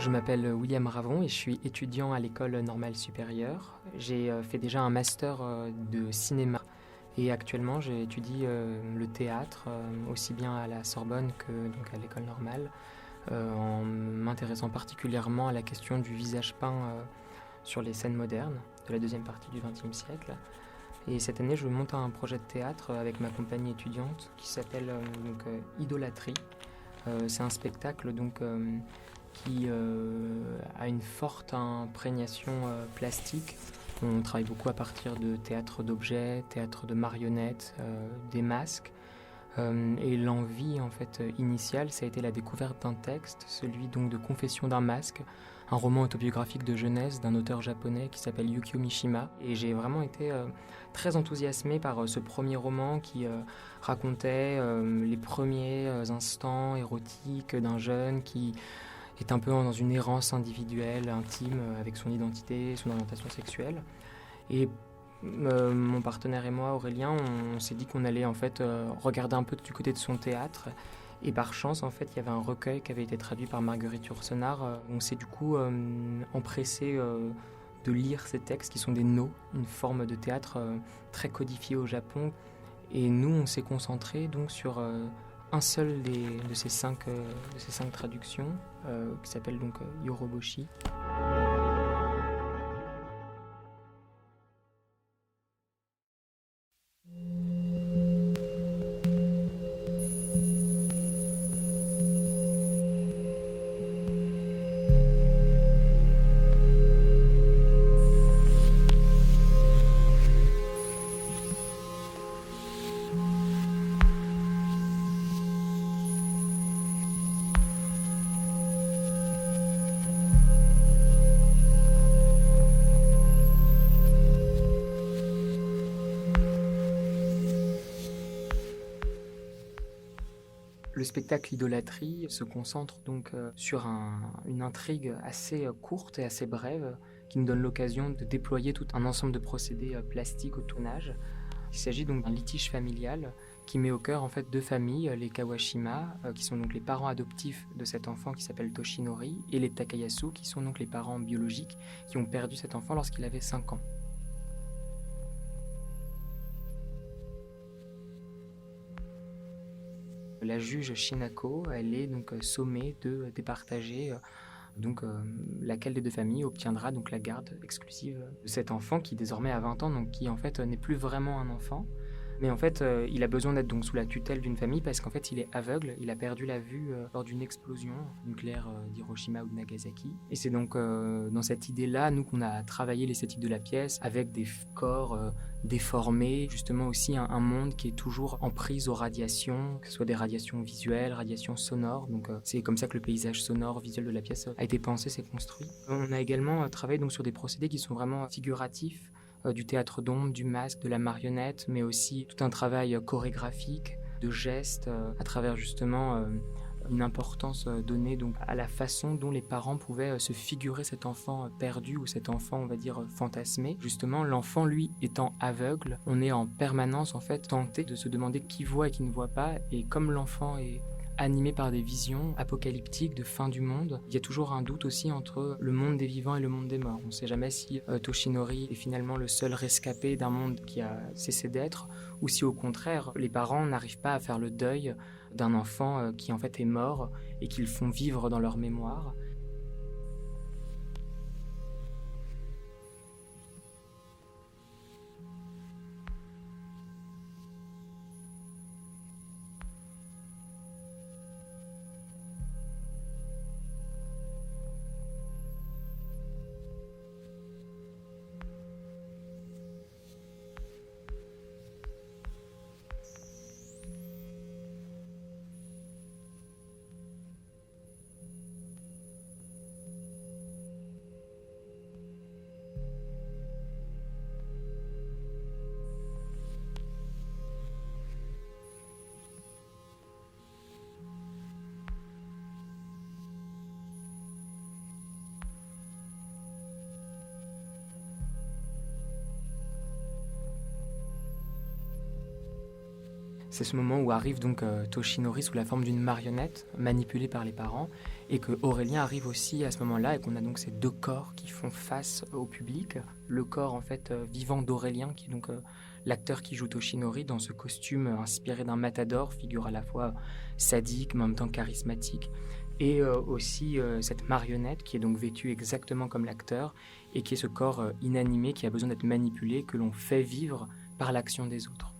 Je m'appelle William Ravon et je suis étudiant à l'École normale supérieure. J'ai fait déjà un master de cinéma et actuellement j'étudie le théâtre aussi bien à la Sorbonne que donc, à l'École normale en m'intéressant particulièrement à la question du visage peint sur les scènes modernes de la deuxième partie du XXe siècle. Et cette année, je monte un projet de théâtre avec ma compagnie étudiante qui s'appelle Idolâtrie. C'est un spectacle qui a une forte imprégnation plastique. On travaille beaucoup à partir de théâtre d'objets, théâtre de marionnettes, des masques. Et l'envie en fait initiale, ça a été la découverte d'un texte, celui donc de Confession d'un masque, un roman autobiographique de jeunesse d'un auteur japonais qui s'appelle Yukio Mishima. Et j'ai vraiment été très enthousiasmé par ce premier roman qui racontait les premiers instants érotiques d'un jeune qui est un peu dans une errance individuelle, intime, avec son identité, son orientation sexuelle. Et mon partenaire et moi, Aurélien, on s'est dit qu'on allait en fait regarder un peu du côté de son théâtre. Et par chance, en fait, il y avait un recueil qui avait été traduit par Marguerite Yourcenar. On s'est du coup empressé de lire ces textes qui sont des no, une forme de théâtre très codifiée au Japon. Et nous, on s'est concentré donc sur un seul de ces cinq traductions, qui s'appelle donc Yoroboshi. Le spectacle Idolâtrie se concentre donc sur une intrigue assez courte et assez brève qui nous donne l'occasion de déployer tout un ensemble de procédés plastiques au tournage. Il s'agit donc d'un litige familial qui met au cœur en fait deux familles, les Kawashima, qui sont donc les parents adoptifs de cet enfant qui s'appelle Toshinori, et les Takayasu, qui sont donc les parents biologiques qui ont perdu cet enfant lorsqu'il avait 5 ans. La juge Shinako, elle est donc sommée de départager laquelle des deux familles obtiendra donc la garde exclusive de cet enfant qui désormais a 20 ans, donc qui en fait n'est plus vraiment un enfant. Mais en fait, il a besoin d'être donc sous la tutelle d'une famille parce qu'en fait, il est aveugle. Il a perdu la vue lors d'une explosion nucléaire d'Hiroshima ou de Nagasaki. Et c'est donc dans cette idée-là, nous, qu'on a travaillé l'esthétique de la pièce avec des corps déformés, justement aussi un monde qui est toujours en prise aux radiations, que ce soit des radiations visuelles, radiations sonores. Donc c'est comme ça que le paysage sonore, visuel de la pièce a été pensé, s'est construit. On a également travaillé donc sur des procédés qui sont vraiment figuratifs, du théâtre d'ombre, du masque, de la marionnette, mais aussi tout un travail chorégraphique, de gestes, à travers justement une importance donnée donc, à la façon dont les parents pouvaient se figurer cet enfant perdu ou cet enfant, on va dire, fantasmé. Justement, l'enfant, lui, étant aveugle, on est en permanence, en fait, tenté de se demander qui voit et qui ne voit pas. Et comme l'enfant est animé par des visions apocalyptiques de fin du monde, il y a toujours un doute aussi entre le monde des vivants et le monde des morts. On ne sait jamais si Toshinori est finalement le seul rescapé d'un monde qui a cessé d'être, ou si au contraire, les parents n'arrivent pas à faire le deuil d'un enfant qui en fait est mort et qu'ils font vivre dans leur mémoire. C'est ce moment où arrive donc Toshinori sous la forme d'une marionnette manipulée par les parents et que Aurélien arrive aussi à ce moment-là et qu'on a donc ces deux corps qui font face au public. Le corps en fait vivant d'Aurélien qui est donc l'acteur qui joue Toshinori dans ce costume inspiré d'un matador, figure à la fois sadique mais en même temps charismatique. Et aussi cette marionnette qui est donc vêtue exactement comme l'acteur et qui est ce corps inanimé qui a besoin d'être manipulé, que l'on fait vivre par l'action des autres.